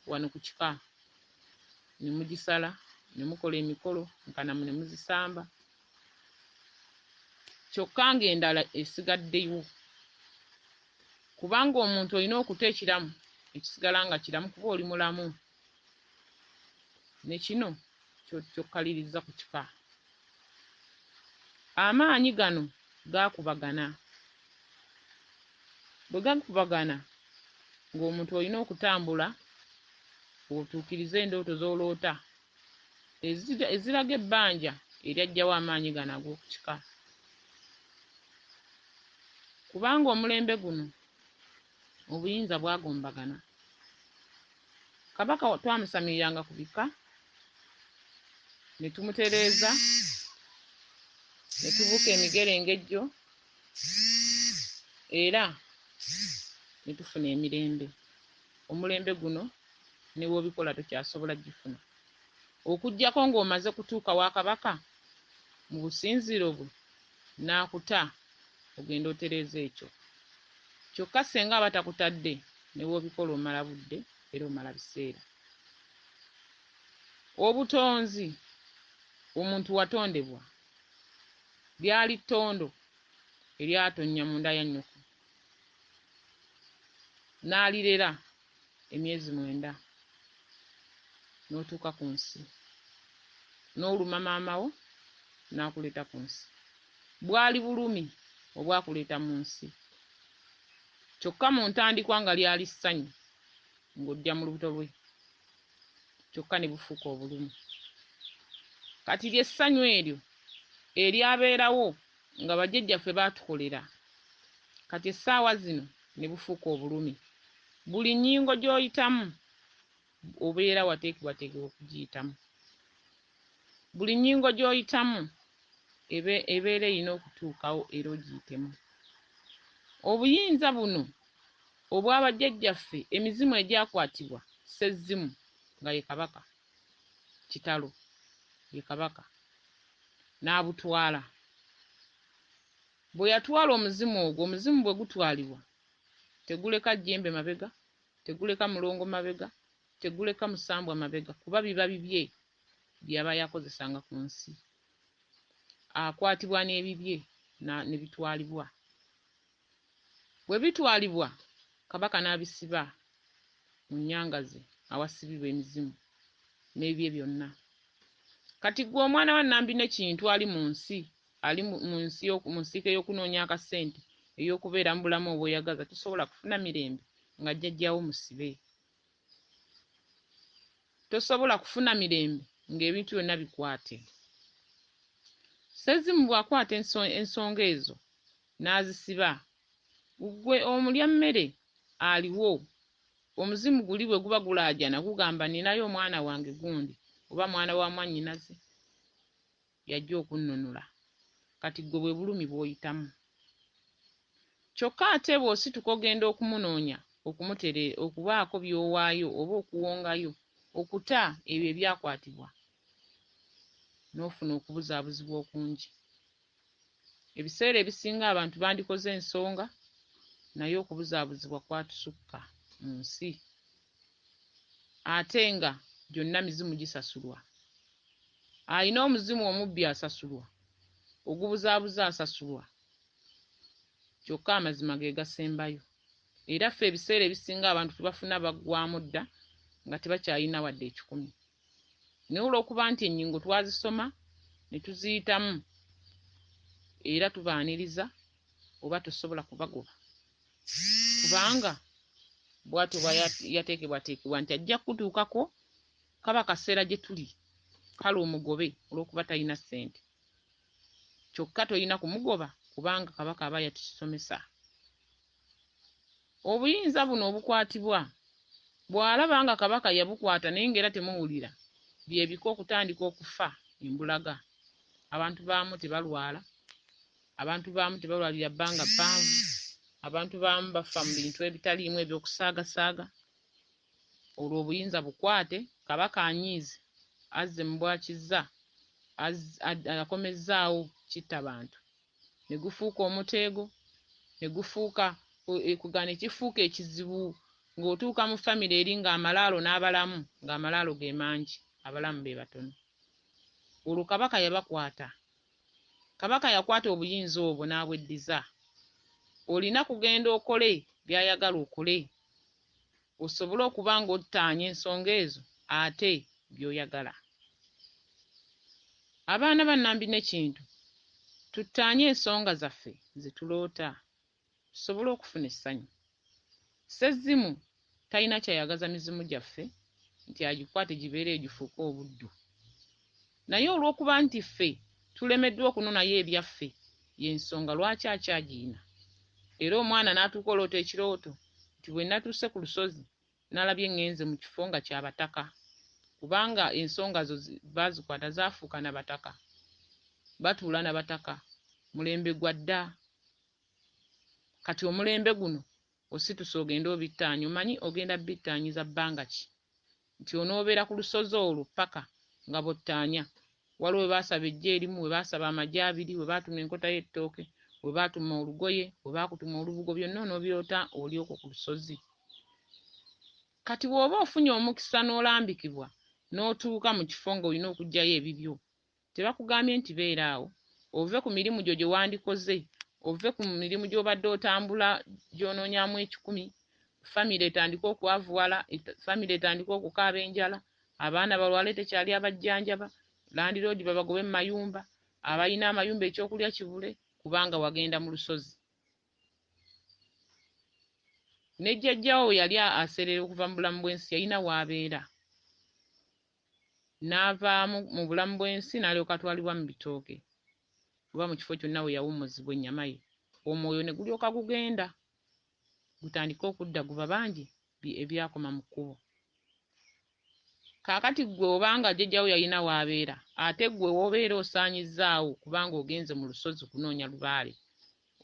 wano ku kika. Ne mugisala ne mukola emikolo nkanamu ne muzisamba, kyokka ng'endala esigaddeyo. Kubanga omuntu olina okuta ekiramu ekisigala nga kiramu kuba oli mulamu. Ne kino kyokkaliriza ku kika. Amaanyi gano gaakubagana. Bwe gakubagana ng'omuntu olina okutambula otuukirize endooto z'oloota eziraga ebbanja eryaggyawo amaanyi gano ag'oku kika. Kubanga omulembe guno obuyinza bwagombagana. Kabaka twamusamiriranga ku bika ne tumutereeza ne tubuuka emigerengejjo era ne tufuna emirembe. Omulembe guno ne bw'obikola tokyasobola gifuna, okuggyako ng'omaze kutuuka wa Kabaka mu businziiro bwe n'akuta ogenda otereeza ekyo. Kyokka senga aba takutadde ne bw'obikola omala budde era omala biseera. Obutonzi omuntu watondebwa lyali ttondo eryatonnya mu nda ya nnyoko n'alirera emyezi 9 n'otuuka ku nsi n'oluma maama wo n'akuleeta ku nsi. Bwali bulumi obwakuleeta mu nsi. Kyokka mu ntandikwa nga lyali ssanyu ng'ojja mu lubuto lwe. Kyokka ne bufuuka obulumi. Kati ly'essanyu eryo eryabeerawo nga bajjajjaffe baatukolera. Kati essaawa zino ne bufuuka obulumi. Buli nnyingo gy'oyitamu obeera wateekebwateekebwa okugiyitamu. Buli nnyingo gy'oyitamu ebeera erina okutuukawo era ogiyitemu. Obuyinza buno obw'abajjajjaffe, emizimu egyakwatibwa Sezzimu nga ye kabaka, kitalo ye kabaka, n'abutwala. Bwe yatwala omuzimu ogwo, omuzimu bwe gutwalibwa teguleka jjembe mabega, teguleka mulongo mabega, teguleka musambwa mabega, kuba biba bibye byaba yakozesanga ku nsi. Akwatibwa n'ebibye ne bitwalibwa. Bwe bitwalibwa, kabaka n'abisiba mu nnyanga ze awasibibwa emizimu n'ebibye byonna. Kati gwe omwana wa Nambi ne Kintu ali mu nsi, ali mu nsiike y'okunoonya akasente ey'okubeera mu bulamu obweyagaza, tosobola kufuna mirembe nga jjajjaawo musibe. Tosobola kufuna mirembe ng'ebintu byonna bikwate. Sezzimu bw'akwata ensonga ezo n'azisiba, gwe omulya mmere aliwo, omuzimu guli bwe guba gulaajana gugamba ninayo omwana wange gundi oba mwana wa mwannyinaze yajja okunnunula. Kati gwe bwe bulumi bw'oyitamu. Kyokka ate bw'osituka ogenda okumunoonya, okubaako by'owaayo oba okuwongayo, okuta ebyo ebyakwatibwa, n'ofuna okubuzaabuzibwa okungi. Ebiseera ebisinga abantu bandikoze ensonga, naye okubuzaabuzibwa kwatusukka mu nsi. Ate nga gyonna mizimu gisasulwa. Alina omuzimu omubbi asasulwa, ogubuzaabuza asasulwa, kyokka amazima ge gasembayo. Era ffe ebiseera ebisinga abantu tubafuna baggwamu dda nga tebakyalina wadde ekikumi. Naye olw'okuba nti ennyingo twazisoma ne tuziyitamu era tubaaniriza, oba tosobola kubagoba. Kubanga bw'atyo bwa yateekebwateekebwa nti ajja kutuukako, kaba kaseera gye tuli, kale omugobe olw'okuba talina ssente. Kyokka tolina kumugoba kubanga kabaka aba yatusomesa. Obuyinza buno obukwatibwa, bw'alaba nga kabaka yabukwata naye ng'era temuwulira, bye bika okutandika okufa embulaga. Abantu baamu tebalwala, abantu baamu tebalwalira bbanga ppanvu, abantu baamu bafa mu bintu ebitaliimu eby'okusaagasaaga. Olwo obuyinza bukwate, kabaka anyiize, azze mu bwakizza, akomezzaawo kitta bantu. Ne gufuuka omuteego, ne gufuuka ekugana ekifuuka ekizibu, ng'otuuka mu famire eri ng'amalaalo n'abalamu, ng'amalaalo ge mangi, abalamu be batono. Olwo kabaka yabakwata. Kabaka yakwata obuyinza obwo n'abweddiza. Olina kugenda okole by'ayagala okole, osobole okuba ng'ottaanya ensonga ezo ate by'oyagala. Abaana ba Nambi ne Kintu, tuttaanye ensonga zaffe ze tuloota, tusobole okufuna essanyu. Sezzimu talina kyayagaza mizimu gyaffe nti agikwate gibeere gifuuke obuddu. Naye olw'okuba nti ffe tulemeddwa okunonayo ebyaffe, y'ensonga lwaki akyagiina. Era omwana n'atuuka oloota ekirooto nti bwe natuuse ku lusozi n'alabye ŋŋenze mu kifo nga kyabataka, kubanga ensonga zo baazikwata zaafuuka nabataka, batuula nabataka, mulembe gwa dda. Kati omulembe guno osituse ogenda obittaanya, omanyi ogenda bittaanyiza bbanga ki? Nti onoobeera ku lusozi olwo paka nga bottaanya. Waliwo we baasaba ejje erimu, we baasaba amagye abiri, we baatuma enkota y'ettooke, we baatuma olugoye, we baakutuma olubugo, byonna onoobirota oli okwo ku lusozi. Kati bw'oba ofunye omukisa n'olambikibwa n'otuuka mu kifo ng'olina okuggyayo ebibyo, tebakugambye nti beera awo, ove ku mirimu gyo gye wandikoze, ove ku mirimu gy'obadde otambula gy'onoonyaamu ekikumi, famire etandika okwavuwala, famire etandika okukaaba enjala, abaana balwale tekyali abajjanjaba, landiroodi babagobe mu mayumba, abalina amayumba ekyokulya kibule kubanga wagenda mu lusozi. Ne jjajjaawo yali aserera okuva mu bulamu bw'ensi yalina w'abeera. N'avaamu mu bulamu bw'ensi n'alyoka atwalibwa mu bitooke oba mu kifo kyonna we yawummuzibwa ennyama ye. Omwoyo ne gulyoka gugenda gutandika okudda guba bangi ebyakoma mu kkubo. Kaakati ggwe obanga jjajjaawo yalina w'abeera ate ggwe w'obeera osaanyizzaawo kubanga ogenze mu lusozi kunoonya Lubaale,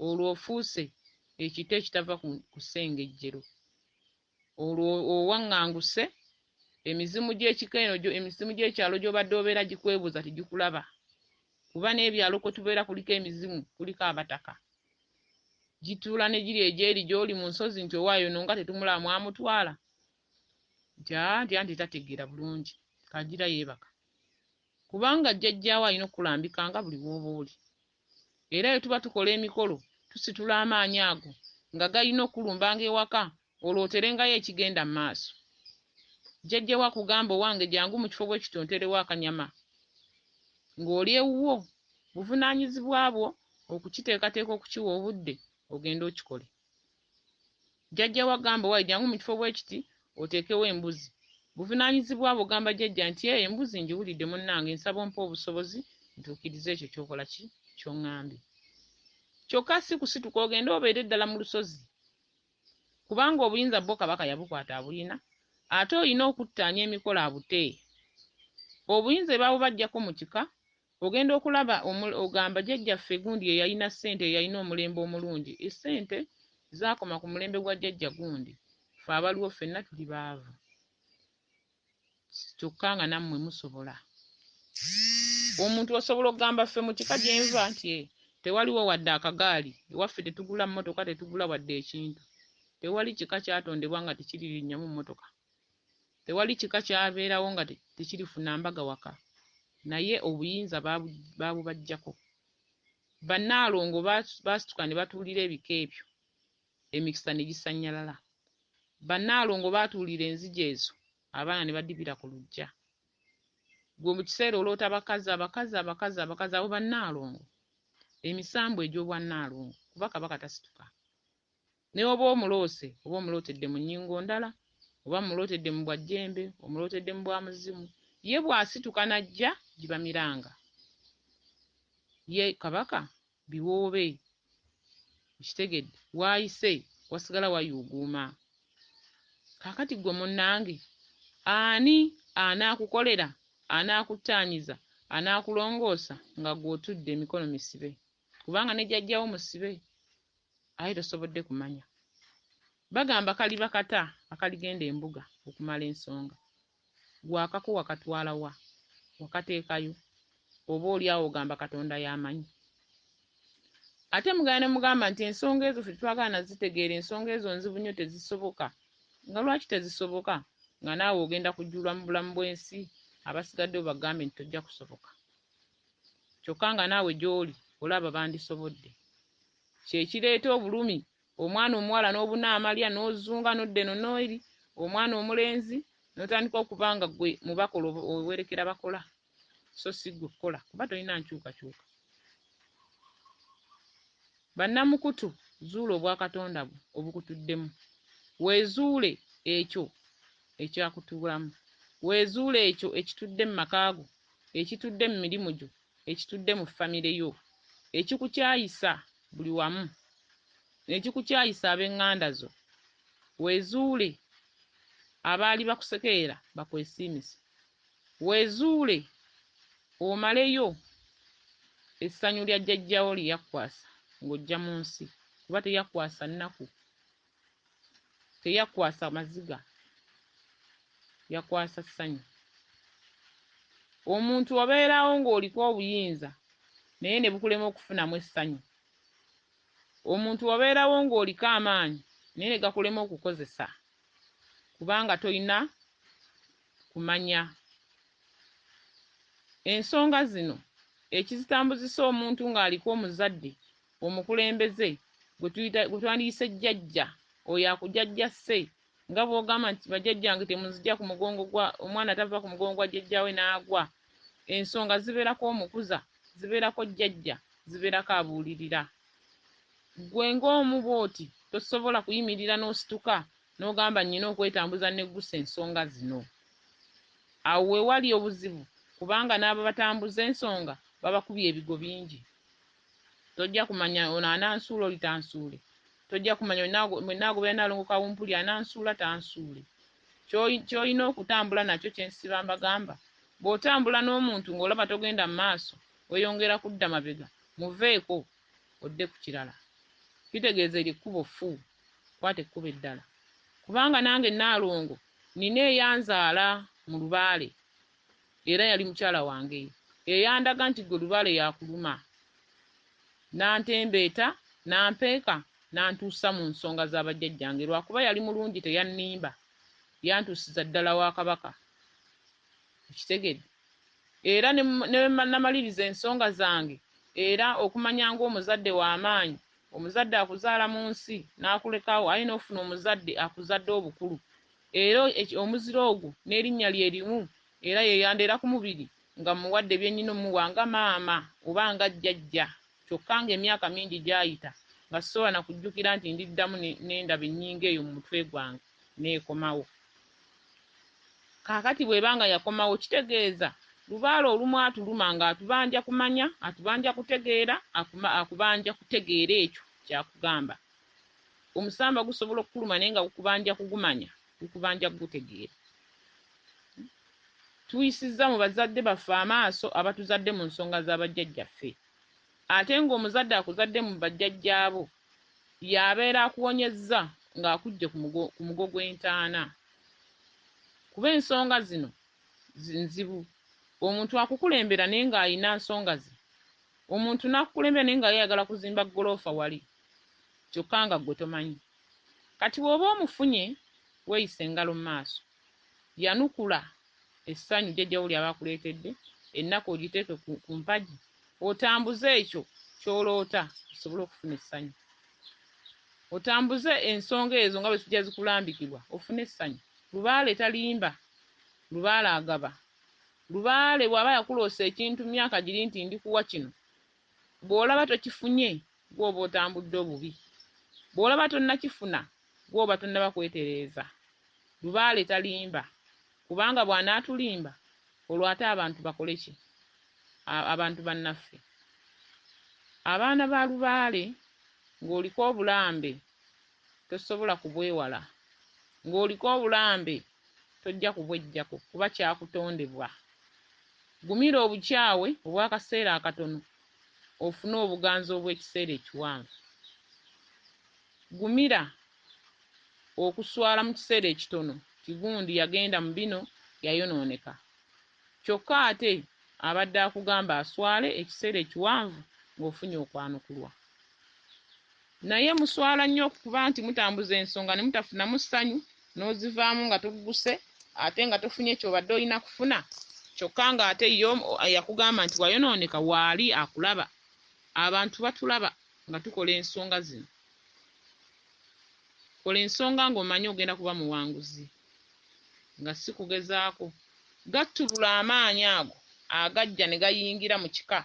olwo ofuuse ekito ekitava ku ssengejjero, olwo owaŋŋanguse emizimu gy'ekika eno emizimu gy'ekyalo gy'obadde obeera gikwebuuza tigikulaba, kuba n'ebyalo kwe tubeera kuliko emizimu kuliko abataka. Gituula ne giri egyeri gy'oli mu nsozi nti owaayo no nga tetumulaba mwamutwala nti anti tategeera bulungi kagira yeebaka, kubanga jjajjaawo alina okulambikanga buli w'oba oli. Era bwe tuba tukola emikolo tusitula amaanyi ago nga galina okulumbanga ewaka olwo oterengayo ekigenda mu maaso. Jjajjaawo akugamba owange jangu mu kifo bwe kito nterewo akanyama, ng'oli ewuwo buvunaanyizibwa bwo okukiteekateeka okukiwa obudde ogende okikole. Jjajjaawo agamba owaaye jangu mu kifo bwe kiti oteekewo embuzi, buvunaanyizibwa bwo gamba jjajja nti embuzi ngiwulidde munnange nsaba ompa obusobozi ntuukirize ekyo ky'okola ki ky'oŋŋambye. Kyokka si kusituka ogende obeere ddala mu lusozi, kubanga obuyinza bwo Kabaka yabukwata abulina, ate olina okuttaanya emikolo abute. Obuyinza baabubaggyako mu kika, ogenda okulaba ogamba jjajjaffe gundi ye yalina ssente, ye yalina omulembe omulungi. Essente zaakoma ku mulembe gwa jjajja gundi, ffe abaliwo ffenna tuli baavu, kyokka nga nammwe musobola. Omuntu osobola okugamba ffe mu kika gye nva nti tewaliwo wadde akagaali, ewaffe tetugula mmotoka, tetugula wadde ekintu. Tewali kika kyatondebwa nga tekiririnnya mu mmotoka, tewali kika kyabeerawo nga tekirifuna mbaga waka, naye obuyinza baabubaggyako. Bannaalongo baasituka ne batuulira ebika ebyo, emikisa ne gisannyalala. Bannaalongo baatuulira enzigi ezo, abaana ne badibira ku luggya. Gwe mu kiseera oloota abakazi abo bannaalongo, emisambu egy'obwannaalongo, kuba Kabaka tasituka. Ne oba omuloose, oba omulootedde mu nnyingo ndala, oba mulootedde mu bwajjembe, omulootedde mu bwamuzimu, ye bw'asituka n'ajja giba miranga. Ye Kabaka biwoobe, okitegedde, waayise wasigala wayuuguuma. Kaakati ggwe munnange, ani anaakukolera, anaakuttaanyiza, anaakulongoosa nga gw'otudde emikono misibe? Kubanga ne jjajjaawo musibe, aye tosobodde kumanya. Bagamba kaliba kata akaligenda embuga okumala ensonga. Gwakako wakatwala wa? Wakateekayo? Oba oli awo ogamba Katonda y'amanyi. Ate mugenda ne mugamba nti ensonga ezo ffe twagala nazitegeera, ensonga ezo nzibu nnyo tezisoboka. Nga lwaki tezisoboka? Nga naawe ogenda kujjulwa mu bulamu bw'ensi, abasigadde bagambe nti tojja kusoboka. Kyokka nga naawe gy'oli olaba bandisobodde. Kye kireeta obulumi, omwana omuwala n'obunaamalya n'ozunga n'odda eno n'eri, omwana omulenzi n'otandika okuba nga ggwe mu bakola owerekera bakola, so si ggwe kukola kuba tolina nkyukakyuka. Bannamukutu, zuula obwakatonda bwo obukutuddemu, weezuule ekyo ekyakutuulamu, weezuule ekyo ekitudde mu makaago, ekitudde mu mirimu gyo, ekitudde mu famire yo, ekikukyayisa buli wamu, ekikukyayisa ab'eŋŋanda zo. Weezuule abaali bakusekeera bakwesiimisa, weezuule omaleyo essanyu lya jjajjaawo lye yakkwasa ng'ojja mu nsi, kuba teyakkwasa nnaku, teyakkwasa maziga, yakwasa ssanyu. Omuntu obeerawo ng'oliko obuyinza naye ne bukulema okufunamu essanyu. Omuntu obeerawo ng'oliko amaanyi naye ne gakulema okukozesa, kubanga tolina kumanya. Ensonga zino ekizitambuzisa omuntu ng'aliko omuzadde omukulembeze gwe twandiyise jjajja, oyo akujjajjasse, nga bw'ogamba nti bajjajjange temunzija ku mugongo gwa omwana tava ku mugongo gwa jjajjaawe n'agwa. Ensonga zibeerako omukuza zibeerako jjajja, zibeerako abuulirira. Gwe ng'omu bw'oti tosobola kuyimirira n'osituka n'ogamba nnyina okwetambuza neggusa ensonga zino. Awo we wali obuzibu, kubanga n'abo batambuza ensonga babakubye ebigo bingi. Tojja kumanya ono anansuula oli tansuule. Tojja kumanya mwe naagobera Nalongo Kawumpuli anansuula tansuule. Ky'olina okutambula nakyo kye nsiba mbagamba. Bw'otambula n'omuntu ng'olaba togenda mu maaso, weeyongera kudda mabega, muveeko odde ku kirala. Kitegeeza eryo ekkubo ffu, kwata ekkubo eddala. Kubanga nange Nalongo nina eyanzaala mu Lubaale, era yali mukyala wange, eyandaga nti gwe Lubaale yakuluma. N'antembeeta, n'ampeeka, n'antuusa mu nsonga z'abajjajjange, lwakuba yali mulungi teyannimba, yantuusiza ddala wa Kabaka. Kitegedde. Era ne namaliriza ensonga zange, era okumanya ng'omuzadde w'amaanyi, omuzadde akuzaala mu nsi n'akulekawo, aye n'ofuna omuzadde akuzadde obukulu. Era omuziro ogwo n'erinnya lye limu, era yeyandeera ku mubiri nga muwadde byennyina omuwa nga maama oba nga jjajja, kyokka ng'emyaka mingi gyayita nga sobola na kujjukira nti ndiddamu n'endaba ennyinga eyo mu mutwe gwange n'ekomawo. Kaakati bw'ebanga yakomawo kitegeeza Lubaale olumu atuluma ng'atubanja kumanya, atubanja kutegeera, akubanja kutegeera ekyo kyakugamba. Omusamba gusobola okukuluma naye nga gukubanja kugumanya, gukubanja kugutegeera. Tuyisizza mu bazadde baffe amaaso abatuzadde mu nsonga z'abajjajjaffe. Ate ng'omuzadde akuzadde mu bajjajjaabo, y'abeera akuwonyezza ng'akujje ku mugo gw'entaana. Kuba ensonga zino nzibu. Omuntu akukulembera naye ng'alina nsonga ze. Omuntu n'akukulembera naye nga yayagala kuzimba ggoloofa wali, kyokka nga ggwe tomanyi. Kati bw'oba omufunye, weeyisa engalo mu maaso. Yanukula essanyu jjajja wo ly'aba akuleetedde, ennaku ogiteeke ku mpagi, otambuze ekyo ky'oloota osobole okufuna essanyu. Otambuze ensonga ezo nga bwe zijja zikulambikibwa ofune essanyu. Lubaale talimba, Lubaale agaba. Lubaale bw'aba yakuloosa ekintu myaka giri nti ndikuwa kino, bw'olaba tokifunye gw'oba otambudde obubi. Bw'olaba tonnakifuna gw'oba tonnaba kwetereeza. Lubaale talimba, kubanga bw'anaatulimba olwo ate abantu bakole ki? Abantu bannaffe. Abaana ba Lubaale ng'oliko obulambe tosobola kubwewala. Ng'oliko obulambe tojja kubweggyako kuba kyakutondebwa. Gumira obukyawe obw'akaseera akatono ofune obuganzi obw'ekiseera ekiwanvu. Gumira okuswala mu kiseera ekitono kigundi yagenda mu bino yayonooneka. Kyokka ate abadde akugamba aswale ekiseera ekiwanvu ng'ofunye okwanukulwa. Naye muswala nnyo okuba nti mutambuza ensonga ne mutafunamu ssanyu n'ozivaamu nga togguse ate nga tofunye ky'obadde olina kufuna, kyokka ng'ate yo yakugamba nti wayonooneka waali akulaba. Abantu batulaba nga tukola ensonga zino. Kola ensonga ng'omanyi ogenda kuba muwanguzi, nga si kugezaako. Gattulula amaanyi ago agajja ne gayingira mu kika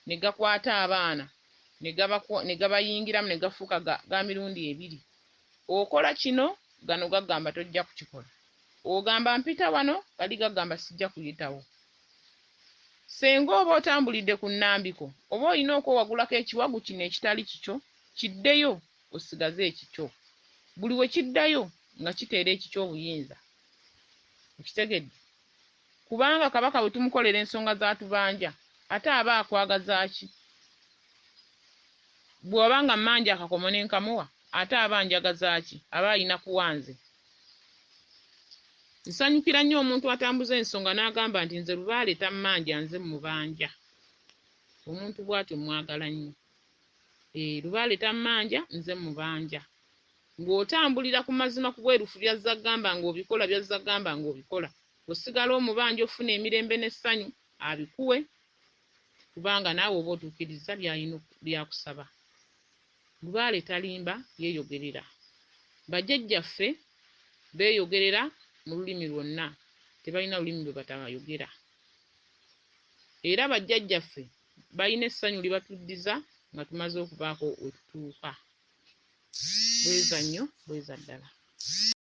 ne gakwata abaana ne gabayingiramu ne gafuuka ga mirundi ebiri. Okola kino, gano gagamba tojja kukikola. Ogamba mpita wano, gali gagamba sijja kuyitawo. Senga oba otambulidde ku nnambiko, oba olina okwewagulako ekiwagu kino ekitali kikyo, kiddeyo osigaze ekikyo. Buli we kiddayo nga kiteera ekikyo obuyinza. Okitegedde? Kubanga Kabaka bwe tumukolera ensonga z'atubanja, ate aba akwagaza ki? Bw'oba nga mmanja akakomo ne nkamuwa, ate aba njagaza ki? Aba alina kuwanze. Nsanyukira nnyo omuntu atambuza ensonga n'agamba nti nze Lubaale tammanja nze mubanja. Omuntu bw'atyo mwagala nnyo. Lubaale tammanja nze mubanja. Ng'otambulira ku mazima ku bwerufu byazza gamba ng'obikola byazza gamba ng'obikola. Osigala omubanja ofuna emirembe n'essanyu abikuwe, kubanga naawe oba otuukiriza byakusaba. Lubaale talimba, yeeyogerera. Bajjajjaffe beeyogerera mu lulimi lwonna, tebalina lulimi lwe batabayogera. Era bajjajjaffe balina essanyu libatuddiza nga tumaze okubaako we tutuuka. Bweza nnyo, bweza ddala.